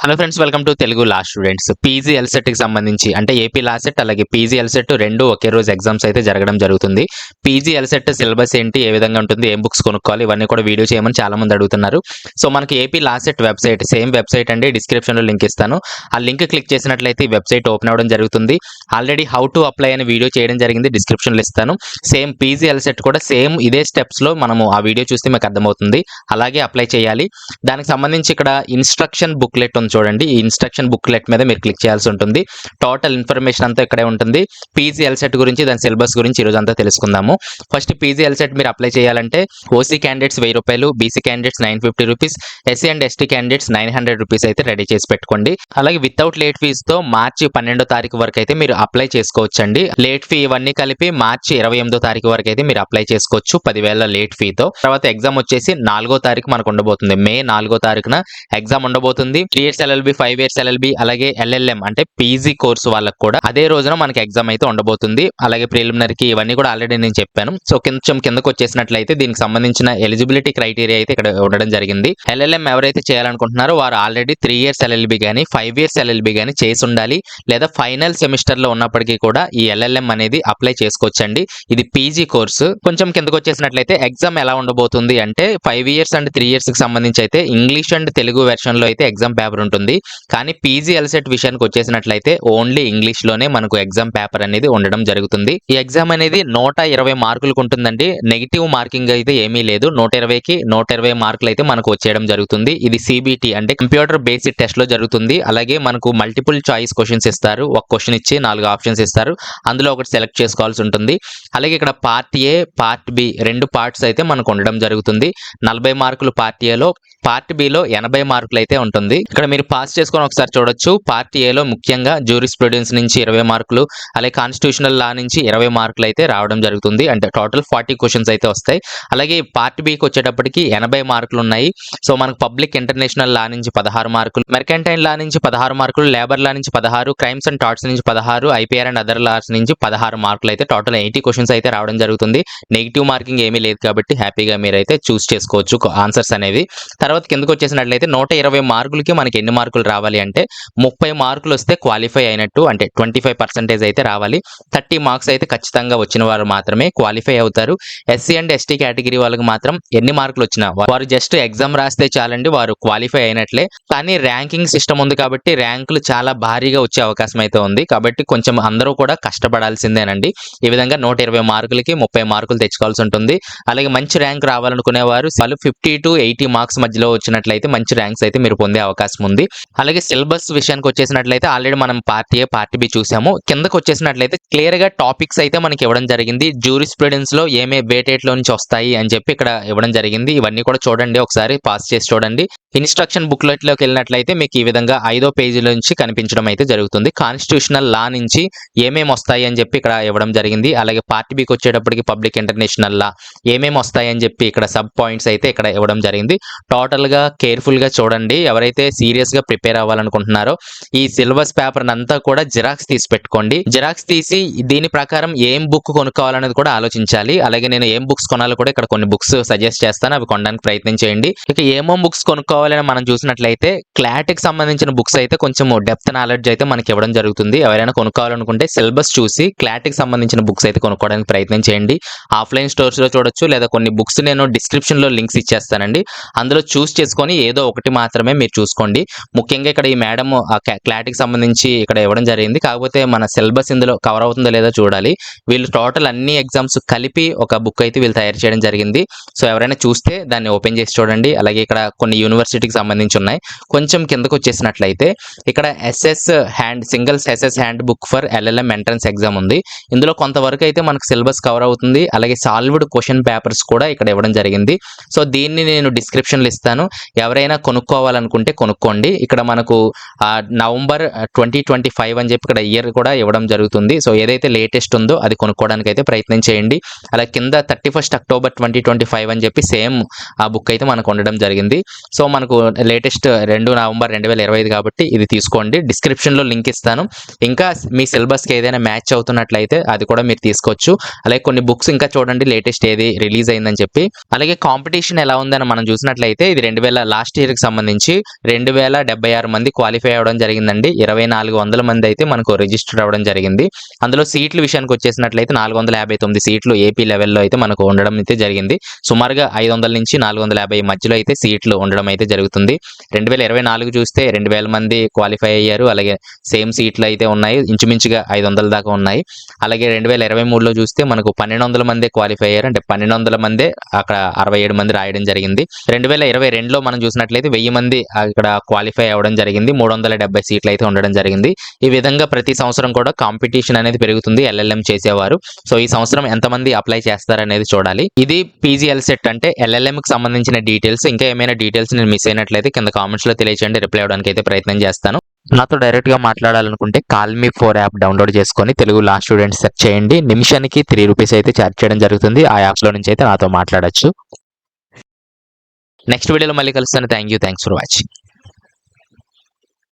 Hello friends, welcome to Telugu law students. PG LCET కి సంబంధించి అంటే ఏపీ లాసెట్ అలాగే పీజీ ఎల్సెట్ రెండు ఒకే రోజు ఎగ్జామ్స్ అయితే జరగడం జరుగుతుంది. పీజీ ఎల్సెట్ సిలబస్ ఏంటి, ఏ విధంగా ఉంటుంది, ఏం బుక్స్ కొనుక్కోవాలి, ఇవన్నీ కూడా వీడియో చేయమని చాలా మంది అడుగుతున్నారు. సో మనకి AP LAWCET website same website అండి, డిస్క్రిప్షన్ లో లింక్ ఇస్తాను. ఆ లింక్ క్లిక్ చేసినట్లయితే ఈ వెబ్సైట్ ఓపెన్ అవ్వడం జరుగుతుంది. ఆల్రెడీ హౌ టు అప్లై అనే వీడియో చేయడం జరిగింది, డిస్క్రిప్షన్ లో ఇస్తాను. సేమ్ పీజీ ఎల్సెట్ కూడా సేమ్ ఇదే స్టెప్స్ లో మనము ఆ వీడియో చూస్తే మీకు అర్థమవుతుంది. అలాగే అప్లై చేయాలి. దానికి సంబంధించి ఇక్కడ ఇన్స్ట్రక్షన్ బుక్లెట్ ఉంది చూడండి. ఈ ఇన్స్ట్రక్షన్ బుక్లెట్ మీద మీరు క్లిక్ చేయాల్సి ఉంటుంది. టోటల్ ఇన్ఫర్మేషన్ అంతా ఇక్కడే ఉంటుంది. పీజీ ఎల్సెట్ గురించి, దాని సిలబస్ గురించి ఈరోజు అంతా తెలుసుకుందాము. ఫస్ట్ పీజీ ఎల్సెట్ మీరు అప్లై చేయాలంటే ఓసీ క్యాండిడేట్స్ 1000 రూపాయలు, BC candidates 950 rupees, SC and ST candidates 900 rupees అయితే రెడీ చేసి పెట్టుకోండి. అలాగే వితౌట్ లేట్ ఫీజ్ తో మార్చి 12వ తారీఖు వరకు అయితే మీరు అప్లై చేసుకోవచ్చండి. లేట్ ఫీ ఇవన్నీ కలిపి మార్చి 28వ తారీఖు వరకు అయితే మీరు అప్లై చేసుకోవచ్చు 10,000 లేట్ ఫీతో. తర్వాత ఎగ్జామ్ వచ్చేసి 4వ తారీఖు మనకు ఉండబోతుంది. మే 4వ తారీఖున ఎగ్జామ్ ఉండబోతుంది. 3 ఇయర్స్ ఎల్ఎల్బి, 5 ఇయర్స్ ఎల్ఎల్బి అలాగే ఎల్ఎల్ఎం అంటే పీజీ కోర్సు వాళ్ళకి కూడా అదే రోజున మనకి ఎగ్జామ్ అయితే ఉండబోతుంది. అలాగే ప్రిలిమినరీకి ఇవన్నీ కూడా ఆల్రెడీ నేను చెప్పాను. సో కొంచెం కిందకు వచ్చేసినట్లయితే దీనికి సంబంధించిన ఎలిజిబిలిటీ క్రైటీరియా అయితే ఇక్కడ ఉండడం జరిగింది. ఎల్ఎల్ఎం ఎవరైతే చేయాలనుకుంటున్నారో వారు ఆల్రెడీ 3 ఇయర్స్ ఎల్ఎల్బి గానీ 5 ఇయర్స్ ఎల్ఎల్బి గానీ చేసి ఉండాలి. లేదా ఫైనల్ సెమిస్టర్ లో ఉన్నప్పటికీ కూడా ఈ ఎల్ఎల్ఎం అనేది అప్లై చేసుకోవచ్చండి. ఇది పీజీ కోర్సు. కొంచెం కిందకు వచ్చేసినట్లయితే ఎగ్జామ్ ఎలా ఉండబోతుంది అంటే 5 ఇయర్స్ అండ్ 3 ఇయర్స్ కి సంబంధించి అయితే ఇంగ్లీష్ అండ్ తెలుగు వెర్షన్ లో అయితే ఎగ్జామ్ పేపర్ ఉంటుంది. కానీ పీజీ ఎల్సెట్ విషయానికి వచ్చేసినట్లయితే ఓన్లీ ఇంగ్లీష్ లోనే మనకు ఎగ్జామ్ పేపర్ అనేది ఉండడం జరుగుతుంది. ఈ ఎగ్జామ్ అనేది 120 మార్కులకు ఉంటుందండి. నెగిటివ్ మార్కింగ్ అయితే ఏమీ లేదు. 120కి 120 మార్కులు అయితే మనకు వచ్చేయడం జరుగుతుంది. ఇది సిబిటి అంటే కంప్యూటర్ బేసిక్ టెస్ట్ లో జరుగుతుంది. అలాగే మనకు మల్టిపుల్ చాయిస్ క్వశ్చన్స్ ఇస్తారు. ఒక క్వశ్చన్ ఇచ్చి 4 ఆప్షన్స్ ఇస్తారు. అందులో ఒకటి సెలెక్ట్ చేసుకోవాల్సి ఉంటుంది. అలాగే ఇక్కడ పార్ట్ ఏ, పార్ట్ బి రెండు పార్ట్స్ అయితే మనకు ఉండడం జరుగుతుంది. 40 మార్కులు పార్ట్ ఏలో, పార్ట్ బిలో 80 మార్కులు అయితే ఉంటుంది. ఇక్కడ మీరు పాస్ చేసుకొని ఒకసారి చూడొచ్చు. పార్ట్ ఏలో ముఖ్యంగా జ్యూరిస్ప్రుడెన్స్ నుంచి 20 మార్కులు, అలాగే కాన్స్టిట్యూషనల్ లా నుంచి 20 మార్కులు అయితే రావడం జరుగుతుంది. అంటే టోటల్ 40 క్వశ్చన్స్ అయితే వస్తాయి. అలాగే పార్ట్ బికి వచ్చేటప్పటికి 80 మార్కులు ఉన్నాయి. సో మనకు పబ్లిక్ ఇంటర్నేషనల్ లా నుంచి 16 మార్కులు, మెర్కంటైల్ లా నుంచి 16 మార్కులు, లేబర్ లా నుంచి 16, క్రైమ్స్ అండ్ టార్ట్స్ నుంచి 16, ఐపీఆర్ అండ్ అదర్ లాస్ నుంచి 16 మార్కులు అయితే టోటల్ 80 క్వశ్చన్స్ అయితే రావడం జరుగుతుంది. నెగిటివ్ మార్కింగ్ ఏమీ లేదు కాబట్టి హ్యాపీగా మీరైతే చూస్ చేసుకోవచ్చు ఆన్సర్స్ అనేవి. తర్వాత కిందకు వచ్చేసినట్లయితే 120 మార్కులకి మనకి ఎన్ని మార్కులు రావాలి అంటే 30 మార్కులు వస్తే క్వాలిఫై అయినట్టు. అంటే 25% అయితే రావాలి. 30 మార్క్స్ అయితే ఖచ్చితంగా వచ్చిన వారు మాత్రమే క్వాలిఫై అవుతారు. ఎస్సీ అండ్ ఎస్టీ కేటగిరీ వాళ్ళకి మాత్రం ఎన్ని మార్కులు వచ్చినా వారు జస్ట్ ఎగ్జామ్ రాస్తే చాలండి, వారు క్వాలిఫై అయినట్లే. కానీ ర్యాంకింగ్ సిస్టమ్ ఉంది కాబట్టి ర్యాంకులు చాలా భారీగా వచ్చే అవకాశం అయితే ఉంది. కాబట్టి కొంచెం అందరూ కూడా కష్టపడాల్సిందేనండి. ఈ విధంగా 120 మార్కులకి 30 మార్కులు తెచ్చుకోవాల్సి ఉంటుంది. అలాగే మంచి ర్యాంక్ రావాలనుకునే వారు 50 to 80 మార్క్స్ మధ్యలో వచ్చినట్లయితే మంచి ర్యాంక్స్ అయితే మీరు పొందే అవకాశం ఉంది. అలాగే సిలబస్ విషయానికి వచ్చేసినట్లయితే ఆల్రెడీ మనం పార్ట్ ఏ, పార్ట్ బి చూసాము. కిందకు వచ్చేసినట్లయితే క్లియర్ గా టాపిక్స్ అయితే మనకి ఇవ్వడం జరిగింది. జ్యూరిస్ప్రుడెన్స్ లో ఏమే వేటేట్ లో నుంచి వస్తాయి అని చెప్పి ఇక్కడ ఇవ్వడం జరిగింది. ఇవన్నీ కూడా చూడండి, ఒకసారి పాస్ చేసి చూడండి. ఇన్స్ట్రక్షన్ బుక్లెట్ లోకి వెళ్ళినట్లయితే మీకు ఈ విధంగా 5వ పేజీ నుంచి కనిపించడం అయితే జరుగుతుంది. కాన్స్టిట్యూషనల్ లా నుంచి ఏమేమి వస్తాయి అని చెప్పి ఇక్కడ ఇవ్వడం జరిగింది. అలాగే పార్ట్ బికి వచ్చేటప్పటికి పబ్లిక్ ఇంటర్నేషనల్ లా ఏమేమి వస్తాయి అని చెప్పి ఇక్కడ సబ్ పాయింట్స్ అయితే ఇక్కడ ఇవ్వడం జరిగింది. టోటల్ గా కేర్ఫుల్ గా చూడండి. ఎవరైతే సీరియస్ గా ప్రిపేర్ అవ్వాలనుకుంటున్నారో ఈ సిలబస్ పేపర్ అంతా కూడా జిరాక్స్ తీసి పెట్టుకోండి. జిరాక్స్ తీసి దీని ప్రకారం ఏం బుక్ కొనుక్కోవాలనేది కూడా ఆలోచించాలి. అలాగే నేను ఏం బుక్స్ కొనాలో కూడా ఇక్కడ కొన్ని బుక్స్ సజెస్ట్ చేస్తాను, అవి కొనడానికి ప్రయత్నం చేయండి. ఇక ఏమో బుక్స్ కొనుక్కోవాలని మనం చూసినట్లయితే క్లాట్కి సంబంధించిన బుక్స్ అయితే కొంచెం డెప్త్ నాలెడ్జ్ అయితే మనకి ఇవ్వడం జరుగుతుంది. ఎవరైనా కొనుక్కోవాలనుకుంటే సిలబస్ చూసి క్లాట్కి సంబంధించిన బుక్స్ అయితే కొనుక్కోవడానికి ప్రయత్నం చేయండి. ఆఫ్లైన్ స్టోర్స్ లో చూడొచ్చు, లేదా కొన్ని బుక్స్ నేను డిస్క్రిప్షన్ లో లింక్స్ ఇచ్చేస్తానండి. అందులో చూస్ చేసుకొని ఏదో ఒకటి మాత్రమే మీరు చూసుకోండి. ముఖ్యంగా ఇక్కడ ఈ మేడం క్లాట్కి సంబంధించి ఇక్కడ ఇవ్వడం జరిగింది. కాకపోతే మన సిలబస్ ఇందులో కవర్ అవుతుందో లేదో చూడాలి. వీళ్ళు టోటల్ అన్ని ఎగ్జామ్స్ కలిపి ఒక బుక్ అయితే వీళ్ళు తయారు చేయడం జరిగింది. సో ఎవరైనా చూస్తే దాన్ని ఓపెన్ చేసి చూడండి. అలాగే ఇక్కడ కొన్ని యూనివర్సిటీకి సంబంధించి ఉన్నాయి. కొంచెం కిందకు వచ్చేసినట్లయితే ఇక్కడ Singhal's SS handbook for LLM entrance exam ఉంది. ఇందులో కొంతవరకు అయితే మనకు సిలబస్ కవర్ అవుతుంది. అలాగే సాల్వ్డ్ క్వశ్చన్ పేపర్స్ కూడా ఇక్కడ ఇవ్వడం జరిగింది. సో దీన్ని నేను డిస్క్రిప్షన్ లో ఇస్తాను. ఎవరైనా కొనుక్కోవాలనుకుంటే కొనుక్కోండి. ఇక్కడ మనకు నవంబర్ 2025 అని చెప్పి ఇక్కడ ఇయర్ కూడా ఇవ్వడం జరుగుతుంది. సో ఏదైతే లేటెస్ట్ ఉందో అది కొనుక్కోవడానికి అయితే ప్రయత్నం చేయండి. అలా కింద 31 అక్టోబర్ 2025 అని చెప్పి సేమ్ ఆ బుక్ అయితే మనకు ఉండడం జరిగింది. సో మనకు లేటెస్ట్ 2 నవంబర్ 2025 కాబట్టి ఇది తీసుకోండి. డిస్క్రిప్షన్ లో లింక్ ఇస్తాను. ఇంకా మీ సిలబస్ కి ఏదైనా మ్యాచ్ అవుతున్నట్లయితే అది కూడా మీరు తీసుకోవచ్చు. అలాగే కొన్ని బుక్స్ ఇంకా చూడండి లేటెస్ట్ ఏది రిలీజ్ అయిందని చెప్పి. అలాగే కాంపిటీషన్ ఎలా ఉందని మనం చూసినట్లయితే ఇది 2000 లాస్ట్ ఇయర్ కి సంబంధించి 3076 మంది క్వాలిఫై అవ్వడం జరిగిందండి. 2400 మంది అయితే మనకు రిజిస్టర్ అవ్వడం జరిగింది. అందులో సీట్ల విషయానికి వచ్చేసినట్లయితే 459 సీట్లు ఏపీ లెవెల్‌లో అయితే మనకు ఉండడం అయితే జరిగింది. సుమారుగా 500 నుంచి 450 మధ్యలో అయితే సీట్లు ఉండడం అయితే జరుగుతుంది. 2024 చూస్తే 2000 మంది క్వాలిఫై అయ్యారు. అలాగే సేమ్ సీట్లు అయితే ఉన్నాయి. ఇంచుమించుగా 500 దాకా ఉన్నాయి. అలాగే 2023లో చూస్తే మనకు 1200 మందే క్వాలిఫై అయ్యారు. అంటే 1200 మందే అక్కడ 67 మంది రాయడం జరిగింది. 2022లో మనం చూసినట్లయితే 1000 మంది అక్కడ క్వాలిఫై అవ్వడం జరిగింది. 370 సీట్లు అయితే ఉండడం జరిగింది. ఈ విధంగా ప్రతి సంవత్సరం కూడా కాంపిటీషన్ అనేది పెరుగుతుంది ఎల్ఎల్ఎం చేసేవారు. సో ఈ సంవత్సరం ఎంతమంది అప్లై చేస్తారనేది చూడాలి. ఇది పీజీఎల్సెట్ అంటే ఎల్ఎల్ఎంకి సంబంధించిన డీటెయిల్స్. ఇంకా ఏమైనా డీటెయిల్స్ నేను మిస్ అయినట్లయితే కింద కామెంట్స్ లో తెలియజేయండి. రిప్లై అవ్వడానికి అయితే ప్రయత్నం చేస్తాను. నాతో డైరెక్ట్ గా మాట్లాడాలనుకుంటే కాల్ మీ 4 యాప్ డౌన్లోడ్ చేసుకొని తెలుగు లా స్టూడెంట్స్ సెర్చ్ చేయండి. నిమిషానికి 3 రూపీస్ అయితే ఛార్జ్ చేయడం జరుగుతుంది. ఆ యాప్స్ లో నుంచి అయితే నాతో మాట్లాడొచ్చు. నెక్స్ట్ వీడియోలో మళ్ళీ కలుస్తాను. Thanks for watching.